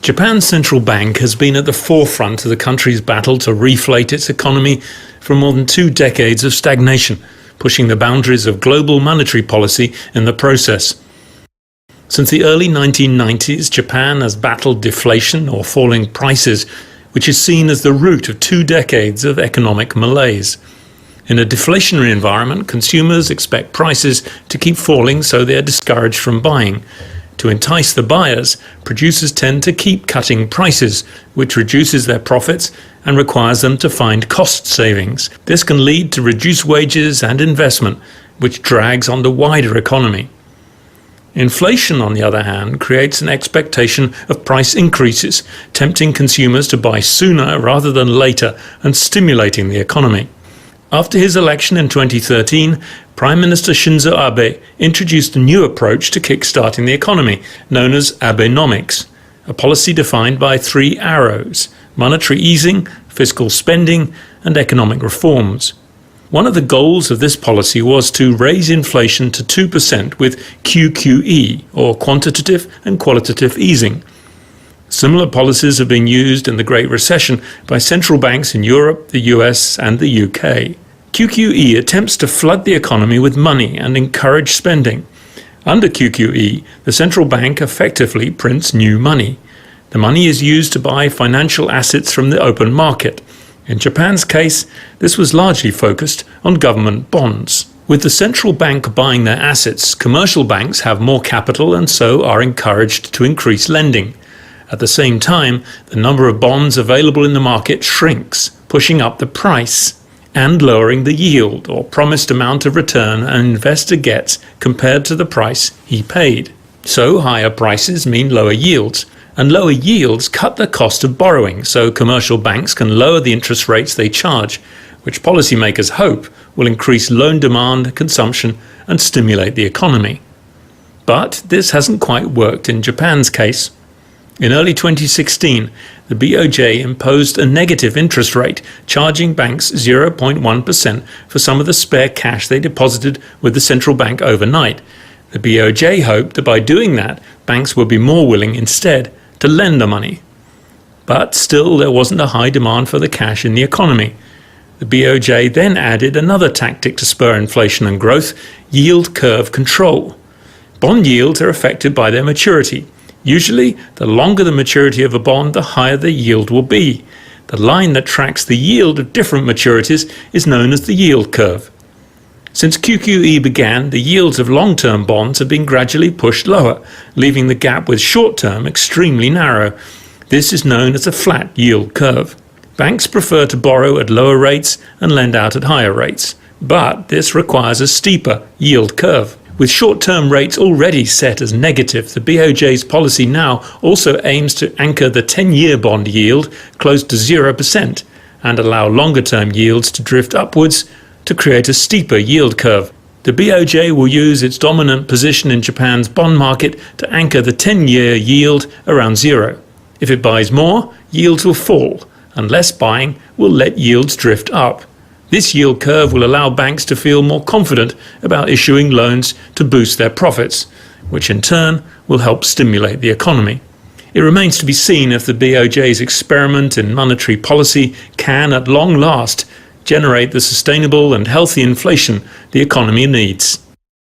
Japan's central bank has been at the forefront of the country's battle to reflate its economy from more than 2 decades of stagnation, pushing the boundaries of global monetary policy in the process. Since the early 1990s, Japan has battled deflation or falling prices, which is seen as the root of 2 decades of economic malaise. In a deflationary environment, consumers expect prices to keep falling, so they are discouraged from buying. To entice the buyers, producers tend to keep cutting prices, which reduces their profits and requires them to find cost savings. This can lead to reduced wages and investment, which drags on the wider economy. Inflation, on the other hand, creates an expectation of price increases, tempting consumers to buy sooner rather than later and stimulating the economy. After his election in 2013, Prime Minister Shinzo Abe introduced a new approach to kick-starting the economy, known as Abenomics, a policy defined by 3 arrows: monetary easing, fiscal spending, and economic reforms. One of the goals of this policy was to raise inflation to 2% with QQE, or quantitative and qualitative easing. Similar policies have been used in the Great Recession by central banks in Europe, the US, and the UK. QQE attempts to flood the economy with money and encourage spending. Under QQE, the central bank effectively prints new money. The money is used to buy financial assets from the open market. In Japan's case, this was largely focused on government bonds. With the central bank buying their assets, commercial banks have more capital and so are encouraged to increase lending. At the same time, the number of bonds available in the market shrinks, pushing up the price and lowering the yield or promised amount of return an investor gets compared to the price he paid. So higher prices mean lower yields, and lower yields cut the cost of borrowing, so commercial banks can lower the interest rates they charge, which policymakers hope will increase loan demand, consumption, and stimulate the economy. But this hasn't quite worked in Japan's case. In early 2016, the BOJ imposed a negative interest rate, charging banks 0.1% for some of the spare cash they deposited with the central bank overnight. The BOJ hoped that by doing that, banks would be more willing instead to lend the money. But still, there wasn't a high demand for the cash in the economy. The BOJ then added another tactic to spur inflation and growth: yield curve control. Bond yields are affected by their maturity. Usually, the longer the maturity of a bond, the higher the yield will be. The line that tracks the yield of different maturities is known as the yield curve. Since QQE began, the yields of long-term bonds have been gradually pushed lower, leaving the gap with short-term extremely narrow. This is known as a flat yield curve. Banks prefer to borrow at lower rates and lend out at higher rates, but this requires a steeper yield curve. With short-term rates already set as negative, the BOJ's policy now also aims to anchor the 10-year bond yield close to 0% and allow longer-term yields to drift upwards to create a steeper yield curve. The BOJ will use its dominant position in Japan's bond market to anchor the 10-year yield around 0. If it buys more, yields will fall, and less buying will let yields drift up. This yield curve will allow banks to feel more confident about issuing loans to boost their profits, which in turn will help stimulate the economy. It remains to be seen if the BOJ's experiment in monetary policy can, at long last, generate the sustainable and healthy inflation the economy needs.